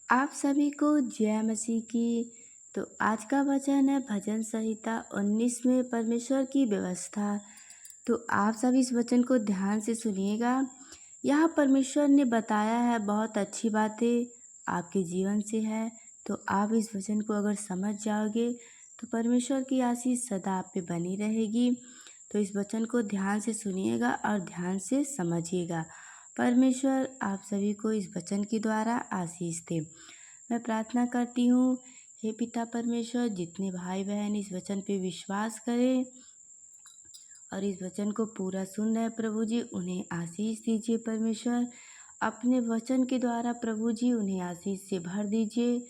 आप सभी को जय मसीह की। तो आज का वचन है भजन संहिता 19 में परमेश्वर की व्यवस्था। तो आप सभी इस वचन को ध्यान से सुनिएगा। यहाँ परमेश्वर ने बताया है बहुत अच्छी बातें आपके जीवन से है। तो आप इस वचन को अगर समझ जाओगे तो परमेश्वर की आशीष सदा आप पे बनी रहेगी। तो इस वचन को ध्यान से सुनिएगा और ध्यान से समझिएगा। परमेश्वर आप सभी को इस वचन के द्वारा आशीष दे। मैं प्रार्थना करती हूँ, हे पिता परमेश्वर, जितने भाई बहन इस वचन पे विश्वास करें और इस वचन को पूरा सुन रहे प्रभु जी, उन्हें आशीष दीजिए परमेश्वर। अपने वचन के द्वारा प्रभु जी उन्हें आशीष से भर दीजिए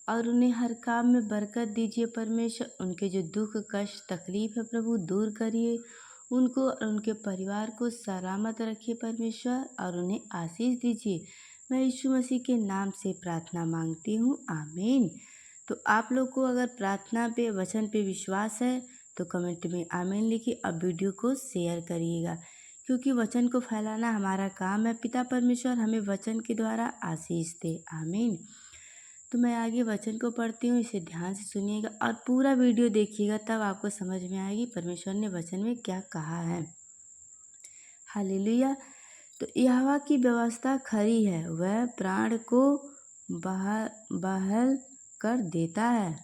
और उन्हें हर काम में बरकत दीजिए परमेश्वर। उनके जो दुख कष्ट तकलीफ है प्रभु दूर करिए, उनको और उनके परिवार को सलामत रखिए परमेश्वर और उन्हें आशीष दीजिए। मैं यीशु मसीह के नाम से प्रार्थना मांगती हूँ, आमीन। तो आप लोग को अगर प्रार्थना पे वचन पे विश्वास है तो कमेंट में आमीन लिखिए। अब वीडियो को शेयर करिएगा क्योंकि वचन को फैलाना हमारा काम है। पिता परमेश्वर हमें वचन के द्वारा आशीष दे, आमीन। तो मैं आगे वचन को पढ़ती हूँ, इसे ध्यान से सुनिएगा और पूरा वीडियो देखिएगा, तब आपको समझ में आएगी परमेश्वर ने वचन में क्या कहा है। हालेलुया। तो यहोवा की व्यवस्था खरी है, वह प्राण को बहाल कर देता है।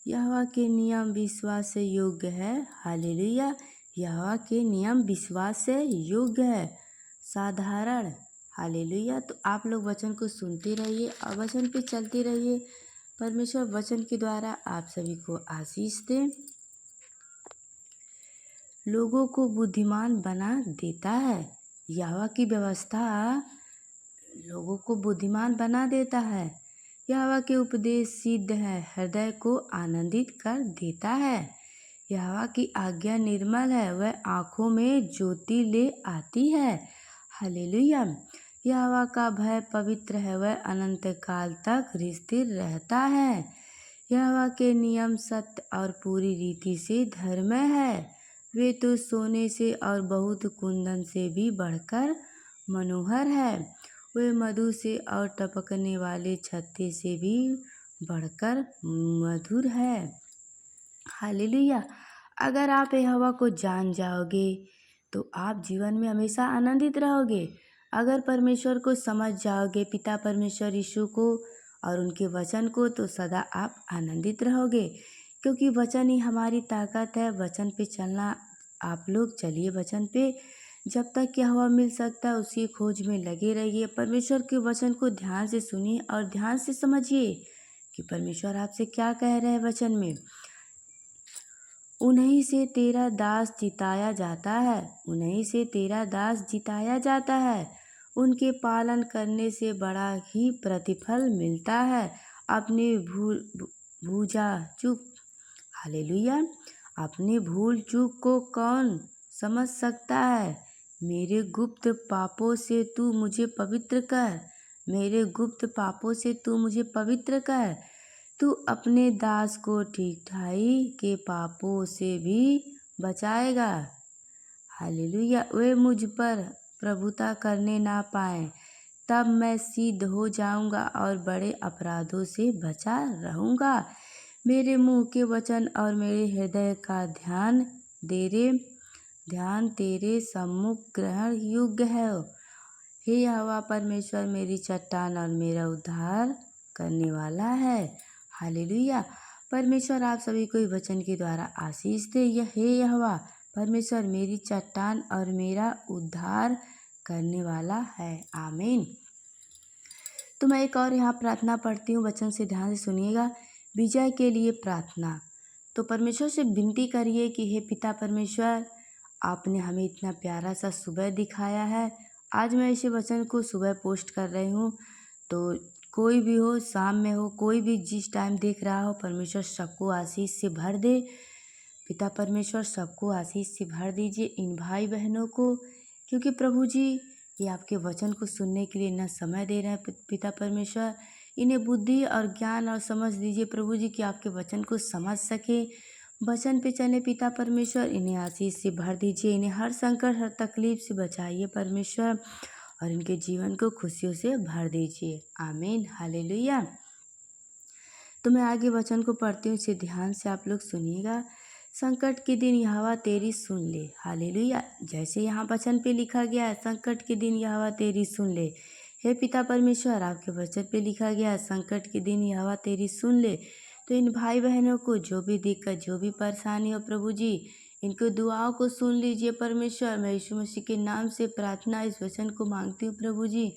यहोवा के नियम विश्वास से योग्य है। हालेलुया। यहोवा के नियम विश्वास से योग्य है, साधारण। हालेलुया। तो आप लोग वचन को सुनते रहिए और वचन पे चलते रहिए। परमेश्वर वचन के द्वारा आप सभी को आशीष दे। लोगों को बुद्धिमान बना देता है। यहोवा की व्यवस्था लोगों को बुद्धिमान बना देता है। यहोवा के उपदेश सिद्ध है, हृदय को आनंदित कर देता है। यहोवा की आज्ञा निर्मल है, वह आँखों में ज्योति ले आती है। हालेलुया। यहोवा का भय पवित्र है, वह अनंत काल तक स्थिर रहता है। यहोवा के नियम सत्य और पूरी रीति से धर्म है। वे तो सोने से और बहुत कुंदन से भी बढ़कर मनोहर है। वे मधु से और टपकने वाले छत्ते से भी बढ़कर मधुर है। हालेलुया। अगर आप यहोवा को जान जाओगे तो आप जीवन में हमेशा आनंदित रहोगे। अगर परमेश्वर को समझ जाओगे, पिता परमेश्वर यीशु को और उनके वचन को, तो सदा आप आनंदित रहोगे क्योंकि वचन ही हमारी ताकत है। वचन पे चलना, आप लोग चलिए वचन पे। जब तक यहोवा मिल सकता है उसी खोज में लगे रहिए। परमेश्वर के वचन को ध्यान से सुनिए और ध्यान से समझिए कि परमेश्वर आपसे क्या कह रहे हैं वचन में। उन्हीं से तेरा दास जिताया जाता है, उन्हीं से तेरा दास जिताया जाता है। उनके पालन करने से बड़ा ही प्रतिफल मिलता है। अपने भूजा चूक हालेलुया। अपने भूल चूक को कौन समझ सकता है। मेरे गुप्त पापों से तू मुझे पवित्र कर, मेरे गुप्त पापों से तू मुझे पवित्र कर। तू अपने दास को ठीक ठाई के पापों से भी बचाएगा। हालेलुया। वे मुझ पर प्रभुता करने ना पाए, तब मैं सिद्ध हो जाऊंगा और बड़े अपराधों से बचा रहूंगा। मेरे मुंह के वचन और मेरे हृदय का ध्यान तेरे सम्मुख ग्रहण योग्य है। हे यहोवा परमेश्वर मेरी चट्टान और मेरा उद्धार करने वाला है। हालेलुया। परमेश्वर आप सभी को वचन के द्वारा आशीष दे। हे यहोवा परमेश्वर मेरी चट्टान और मेरा उद्धार करने वाला है, आमीन। तो मैं एक और यहाँ प्रार्थना पढ़ती हूँ, वचन से ध्यान से सुनिएगा। विजय के लिए प्रार्थना। तो परमेश्वर से विनती करिए कि हे पिता परमेश्वर, आपने हमें इतना प्यारा सा सुबह दिखाया है। आज मैं इसे वचन को सुबह पोस्ट कर रही हूँ। तो कोई भी हो, शाम में हो, कोई भी जिस टाइम देख रहा हो, परमेश्वर सबको आशीष से भर दे। पिता परमेश्वर सबको आशीष से भर दीजिए, इन भाई बहनों को, क्योंकि प्रभु जी ये आपके वचन को सुनने के लिए न समय दे रहे हैं। पिता परमेश्वर इन्हें बुद्धि और ज्ञान और समझ दीजिए प्रभु जी कि आपके वचन को समझ सके, वचन पे चले। पिता परमेश्वर इन्हें आशीष से भर दीजिए, इन्हें हर संकट हर तकलीफ से बचाइए परमेश्वर, और इनके जीवन को खुशियों से भर दीजिए। आमीन, हालेलुया। तो मैं आगे वचन को पढ़ती हूँ, इसे ध्यान से आप लोग सुनिएगा। संकट के दिन यहोवा तेरी सुन ले। हालेलुया। जैसे यहाँ वचन पे लिखा गया है, संकट के दिन यहोवा तेरी सुन ले। हे पिता परमेश्वर, आपके वचन पे लिखा गया है, संकट के दिन यहोवा तेरी सुन ले। तो इन भाई बहनों को जो भी दिक्कत, जो भी परेशानी हो प्रभु जी, इनको दुआओं को सुन लीजिए परमेश्वर। मैं यीशु मसीह के नाम से प्रार्थना इस वचन को मांगती हूँ प्रभु जी।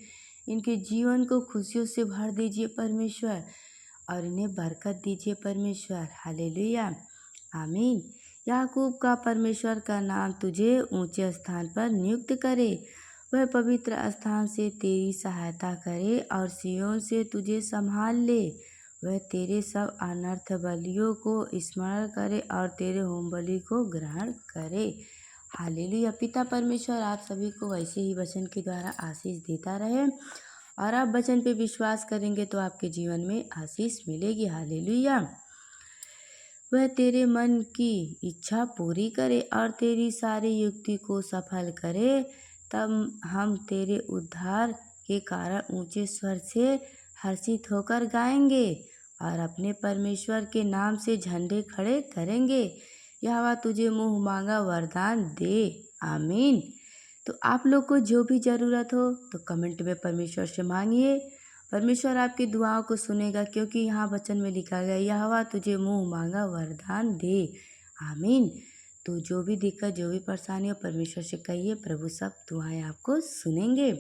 इनके जीवन को खुशियों से भर दीजिए परमेश्वर, और इन्हें बरकत दीजिए परमेश्वर। हालेलुया, आमीन। याकूब का परमेश्वर का नाम तुझे ऊंचे स्थान पर नियुक्त करे। वह पवित्र स्थान से तेरी सहायता करे और सिय्योन से तुझे संभाल ले। वह तेरे सब अनर्थ बलियों को स्मरण करे और तेरे होम बलि को ग्रहण करे। हालेलुया। पिता परमेश्वर आप सभी को वैसे ही वचन के द्वारा आशीष देता रहे, और आप वचन पे विश्वास करेंगे तो आपके जीवन में आशीष मिलेगी। हालेलुया। वह तेरे मन की इच्छा पूरी करे और तेरी सारी युक्ति को सफल करे। तब हम तेरे उद्धार के कारण ऊंचे स्वर से हर्षित होकर गाएंगे और अपने परमेश्वर के नाम से झंडे खड़े करेंगे। यहोवा तुझे मुँह मांगा वरदान दे। आमीन। तो आप लोग को जो भी ज़रूरत हो तो कमेंट में परमेश्वर से मांगिए। परमेश्वर आपकी दुआओं को सुनेगा, क्योंकि यहाँ वचन में लिखा गया, यहोवा तुझे मुँह मांगा वरदान दे। आमीन। तो जो भी दिक्कत, जो भी परेशानी हो, परमेश्वर से कहिए, प्रभु सब दुआएं आपको सुनेंगे,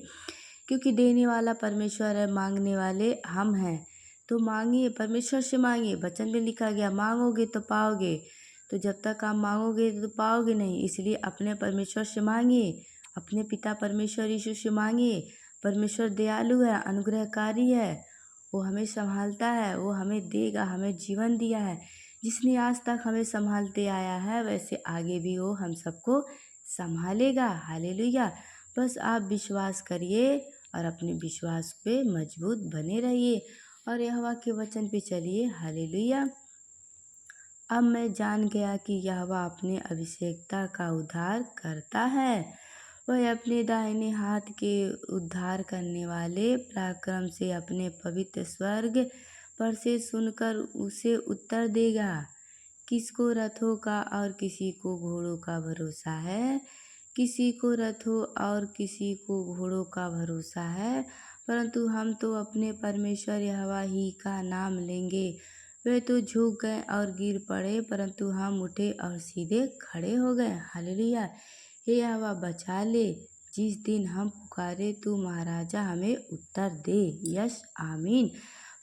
क्योंकि देने वाला परमेश्वर है, मांगने वाले हम हैं। तो मांगिए, परमेश्वर से मांगिए। वचन में लिखा गया, मांगोगे तो पाओगे। तो जब तक आप मांगोगे तो पाओगे नहीं, इसलिए अपने परमेश्वर से मांगिए, अपने पिता परमेश्वर यीशु से मांगिए। परमेश्वर दयालु है, अनुग्रहकारी है, वो हमें संभालता है, वो हमें देगा। हमें जीवन दिया है, जिसने आज तक हमें संभालते आया है, वैसे आगे भी वो हम सबको संभालेगा। हालेलुया। बस आप विश्वास करिए और अपने विश्वास पे मजबूत बने रहिए और यहोवा के वचन पे चलिए। हालेलुया। अब मैं जान गया कि यहोवा अपने अभिषेकता का उद्धार करता है। वह अपने दाहिने हाथ के उद्धार करने वाले पराक्रम से अपने पवित्र स्वर्ग पर से सुनकर उसे उत्तर देगा। किसको रथों का और किसी को घोड़ों का भरोसा है, किसी को रथों और किसी को घोड़ों का भरोसा है, परंतु हम तो अपने परमेश्वर यहोवा ही का नाम लेंगे। वे तो झुक गए और गिर पड़े, परंतु हम उठे और सीधे खड़े हो गए। हालेलुया। हे यहोवा बचा ले, जिस दिन हम पुकारे तू महाराजा हमें उत्तर दे। यस, आमीन।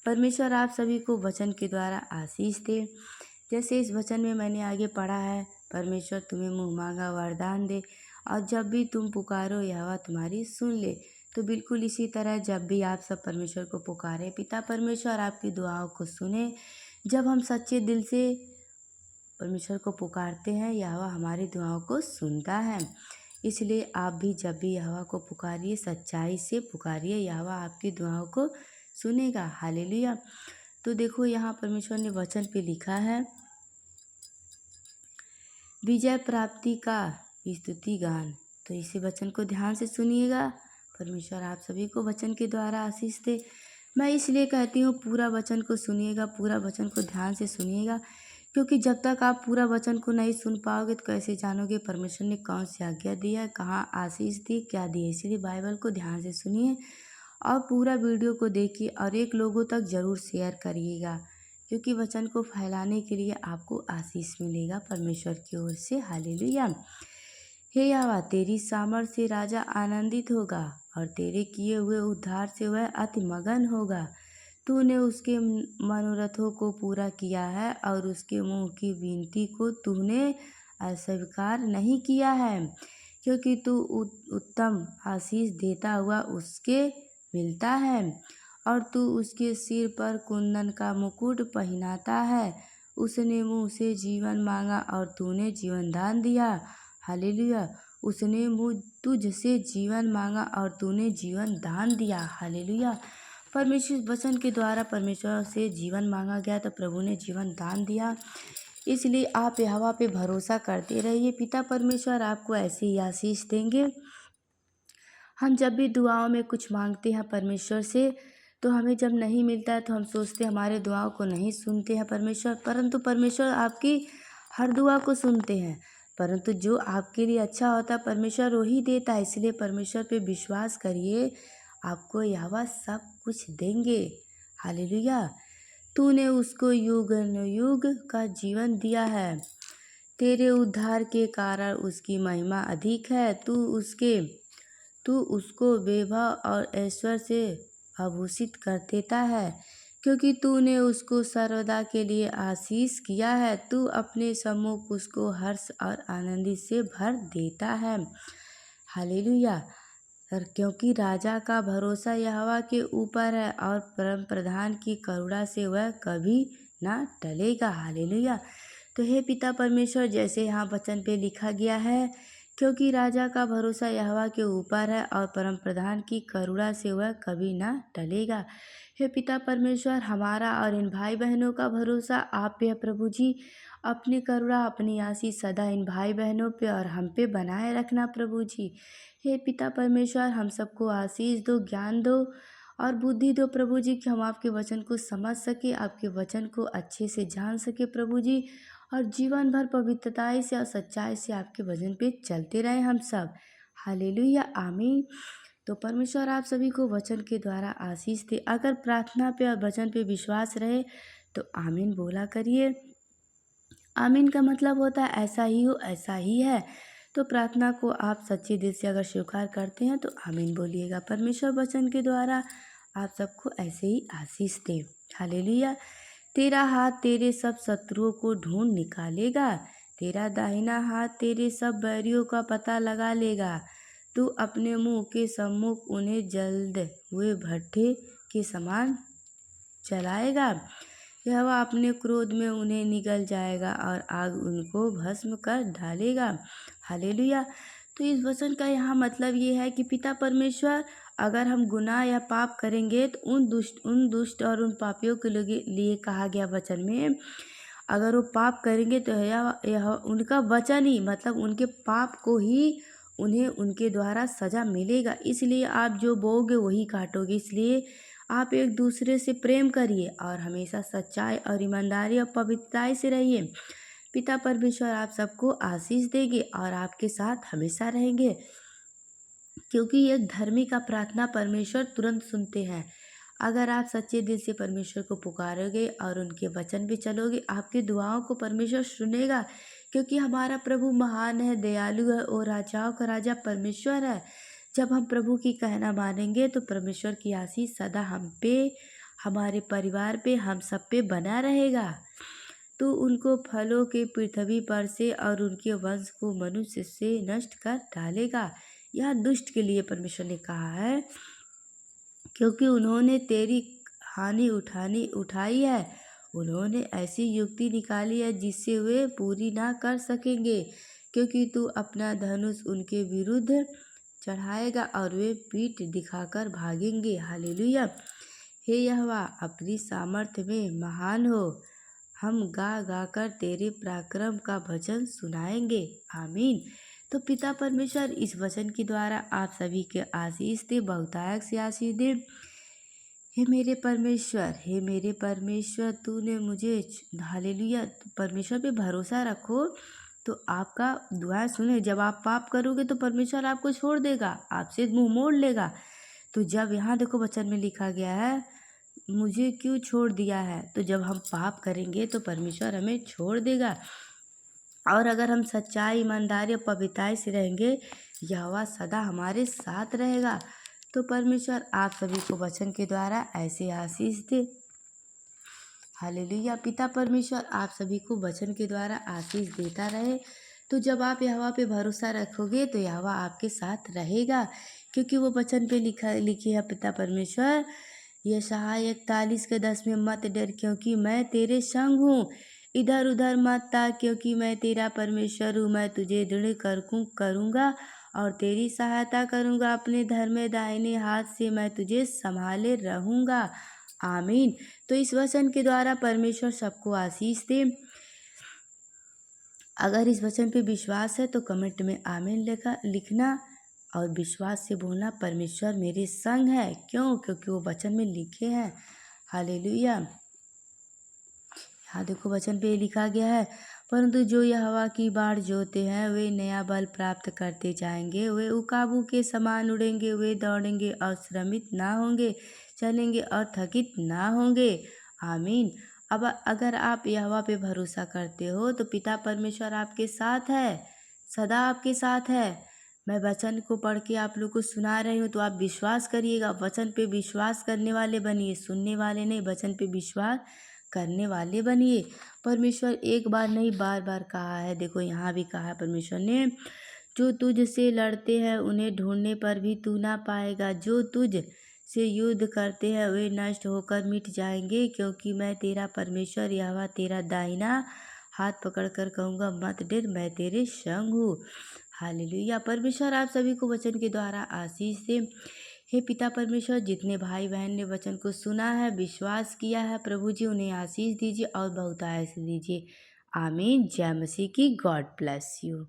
परमेश्वर आप सभी को वचन के द्वारा आशीष दे। जैसे इस वचन में मैंने आगे पढ़ा है, परमेश्वर तुम्हें मुँह मांगा वरदान दे, और जब भी तुम पुकारो यहोवा तुम्हारी सुन ले। तो बिल्कुल इसी तरह जब भी आप सब परमेश्वर को पुकारे, पिता परमेश्वर आपकी दुआओं को सुने। जब हम सच्चे दिल से परमेश्वर को पुकारते हैं, यहोवा हमारी दुआओं को सुनता है। इसलिए आप भी जब भी यहोवा को पुकारिए, सच्चाई से पुकारिए, यहोवा आपकी दुआओं को सुनेगा। हालेलुया। तो देखो यहाँ परमेश्वर ने वचन पे लिखा है, विजय प्राप्ति का स्तुति गान। तो इसी वचन को ध्यान से सुनिएगा। परमेश्वर आप सभी को वचन के द्वारा आशीष दे। मैं इसलिए कहती हूँ पूरा वचन को सुनिएगा, पूरा वचन को ध्यान से सुनिएगा, क्योंकि जब तक आप पूरा वचन को नहीं सुन पाओगे तो कैसे जानोगे परमेश्वर ने कौन सी आज्ञा दी है, कहाँ आशीष दी, क्या दी है। इसलिए बाइबल को ध्यान से सुनिए और पूरा वीडियो को देखिए और एक लोगों तक ज़रूर शेयर करिएगा, क्योंकि वचन को फैलाने के लिए आपको आशीष मिलेगा परमेश्वर की ओर से। हालेलुया। हे यहोवा, तेरी सामर्थ से राजा आनंदित होगा और तेरे किए हुए उद्धार से वह अति मगन होगा। तूने उसके मनोरथों को पूरा किया है और उसके मुंह की विनती को तूने अस्वीकार नहीं किया है, क्योंकि तू उत्तम आशीष देता हुआ उसके मिलता है और तू उसके सिर पर कुंदन का मुकुट पहनाता है। उसने मुँह से जीवन मांगा और तूने जीवन दान दिया। हालेलुया। उसने मुँह तुझसे जीवन मांगा और तूने जीवन दान दिया। हालेलुया। परमेश्वर वचन के द्वारा परमेश्वर से जीवन मांगा गया तो प्रभु ने जीवन दान दिया। इसलिए आप यहोवा पे भरोसा करते रहिए, पिता परमेश्वर आपको ऐसे ही आशीष देंगे। हम जब भी दुआओं में कुछ मांगते हैं परमेश्वर से, तो हमें जब नहीं मिलता है तो हम सोचते हैं हमारे दुआओं को नहीं सुनते हैं परमेश्वर, परंतु परमेश्वर आपकी हर दुआ को सुनते हैं। परंतु जो आपके लिए अच्छा होता है परमेश्वर वही देता है, इसलिए परमेश्वर पे विश्वास करिए, आपको यहोवा सब कुछ देंगे। हालेलुया। तूने उसको युग न युग का जीवन दिया है, तेरे उद्धार के कारण उसकी महिमा अधिक है। तू उसको वैभव और ऐश्वर्य से आभूषित कर देता है, क्योंकि तूने उसको सर्वदा के लिए आशीष किया है। तू अपने सम्मुख उसको हर्ष और आनंद से भर देता है। हालेलुया। और क्योंकि राजा का भरोसा यहोवा के ऊपर है और परम प्रधान की करुणा से वह कभी ना टलेगा। हालेलुया। तो हे पिता परमेश्वर, जैसे यहाँ वचन पे लिखा गया है, क्योंकि राजा का भरोसा यहोवा के ऊपर है और परम प्रधान की करुणा से वह कभी ना टलेगा। हे पिता परमेश्वर, हमारा और इन भाई बहनों का भरोसा आप पे है प्रभु जी। अपनी करुणा, अपनी आशीष सदा इन भाई बहनों पे और हम पे बनाए रखना प्रभु जी। हे पिता परमेश्वर, हम सबको आशीष दो, ज्ञान दो और बुद्धि दो प्रभु जी, कि हम आपके वचन को समझ सके, आपके वचन को अच्छे से जान सके प्रभु जी, और जीवन भर पवित्रताई से और सच्चाई से आपके वचन पे चलते रहे हम सब। हालेलुया, आमीन। तो परमेश्वर आप सभी को वचन के द्वारा आशीष दे। अगर प्रार्थना पे और वचन पे विश्वास रहे तो आमीन बोला करिए। आमीन का मतलब होता है ऐसा ही हो, ऐसा ही है। तो प्रार्थना को आप सच्चे दिल से अगर स्वीकार करते हैं तो आमीन बोलिएगा। परमेश्वर वचन के द्वारा आप सबको ऐसे ही आशीष दे। हालेलुया। तेरा हाथ तेरे सब शत्रुओं को ढूंढ निकालेगा, तेरा दाहिना हाथ तेरे सब बैरियों का पता लगा लेगा। तू अपने मुंह के सम्मुख उन्हें जल्द हुए भट्ठे के समान चलाएगा। यहोवा अपने क्रोध में उन्हें निगल जाएगा और आग उनको भस्म कर डालेगा। हालेलुया। तो इस वचन का यहाँ मतलब ये है कि पिता परमेश्वर, अगर हम गुनाह या पाप करेंगे तो उन दुष्ट और उन पापियों के लिए कहा गया वचन में, अगर वो पाप करेंगे तो यह उनका वचन ही, मतलब उनके पाप को ही उन्हें उनके द्वारा सजा मिलेगा। इसलिए आप जो बोओगे वही काटोगे। इसलिए आप एक दूसरे से प्रेम करिए और हमेशा सच्चाई और ईमानदारी और पवित्रताई से रहिए। पिता परमेश्वर आप सबको आशीष देंगे और आपके साथ हमेशा रहेंगे, क्योंकि एक धर्मी का प्रार्थना परमेश्वर तुरंत सुनते हैं। अगर आप सच्चे दिल से परमेश्वर को पुकारोगे और उनके वचन पे चलोगे, आपकी दुआओं को परमेश्वर सुनेगा, क्योंकि हमारा प्रभु महान है, दयालु है और राजाओं का राजा परमेश्वर है। जब हम प्रभु की कहना मानेंगे तो परमेश्वर की आशीष सदा हम पे, हमारे परिवार पे, हम सब पे बना रहेगा। तो उनको फलों के पृथ्वी पर से और उनके वंश को मनुष्य से नष्ट कर डालेगा। यह दुष्ट के लिए परमेश्वर ने कहा है, क्योंकि उन्होंने तेरी हानि उठाई है। उन्होंने ऐसी युक्ति निकाली है जिससे वे पूरी ना कर सकेंगे, क्योंकि तू अपना धनुष उनके विरुद्ध चढ़ाएगा और वे पीठ दिखाकर भागेंगे। हालेलुया। हे यहोवा, अपनी सामर्थ्य में महान हो। हम गा गा कर तेरे पराक्रम का भजन सुनाएंगे। आमीन। तो पिता परमेश्वर इस वचन के द्वारा आप सभी के आशीष दे, बहुतायत से आशीष दे। हे मेरे परमेश्वर, हे मेरे परमेश्वर, तूने मुझे, हालेलुया, परमेश्वर पे भरोसा रखो तो आपका दुआ सुने। जब आप पाप करोगे तो परमेश्वर आपको छोड़ देगा, आपसे मुंह मोड़ लेगा। तो जब यहाँ देखो वचन में लिखा गया है, मुझे क्यों छोड़ दिया है, तो जब हम पाप करेंगे तो परमेश्वर हमें छोड़ देगा। और अगर हम सच्चाई, ईमानदारी और पवित्रताई से रहेंगे, यहोवा सदा हमारे साथ रहेगा। तो परमेश्वर आप सभी को वचन के द्वारा ऐसे आशीष दे। हालेलुया। पिता परमेश्वर आप सभी को वचन के द्वारा आशीष देता रहे। तो जब आप यहोवा पे भरोसा रखोगे तो यहोवा आपके साथ रहेगा, क्योंकि वो वचन पे लिखी है पिता परमेश्वर, यशायाह 41:10 में, मत डर क्योंकि मैं तेरे संग हूँ, इधर उधर मत ताक क्योंकि मैं तेरा परमेश्वर हूँ। मैं तुझे दृढ़ करूँगा और तेरी सहायता करूँगा, अपने धर्म दाहिने हाथ से मैं तुझे संभाले रहूँगा। आमीन। तो इस वचन के द्वारा परमेश्वर सबको आशीष दे। अगर इस वचन पे विश्वास है तो कमेंट में आमीन लिखना और विश्वास से बोलना, परमेश्वर मेरे संग है। क्यों? क्योंकि वो वचन में लिखे हैं। हालेलुया। यहाँ देखो वचन पे लिखा गया है, परंतु जो यहोवा की बाढ़ जोते हैं वे नया बल प्राप्त करते जाएंगे। वे उकाबू के समान उड़ेंगे, वे दौड़ेंगे और श्रमित ना होंगे, चलेंगे और थकित ना होंगे। आमीन। अब अगर आप यहोवा पे भरोसा करते हो तो पिता परमेश्वर आपके साथ है, सदा आपके साथ है। मैं वचन को पढ़ के आप लोग को सुना रही हूँ, तो आप विश्वास करिएगा। वचन पे विश्वास करने वाले बनिए, सुनने वाले नहीं, वचन पे विश्वास करने वाले बनिए। परमेश्वर एक बार नहीं बार बार कहा है। देखो यहाँ भी कहा है परमेश्वर ने, जो तुझसे लड़ते हैं उन्हें ढूंढने पर भी तू ना पाएगा। जो तुझ से युद्ध करते हैं वे नष्ट होकर मिट जाएंगे, क्योंकि मैं तेरा परमेश्वर यहोवा तेरा दाहिना हाथ पकड़कर कहूँगा, मत डर, मैं तेरे संग हूँ। हालेलुया। परमेश्वर आप सभी को वचन के द्वारा आशीष दे। हे पिता परमेश्वर, जितने भाई बहन ने वचन को सुना है, विश्वास किया है, प्रभु जी उन्हें आशीष दीजिए और बहुतायत से दीजिए। आमीन। जय मसीह की। God bless you.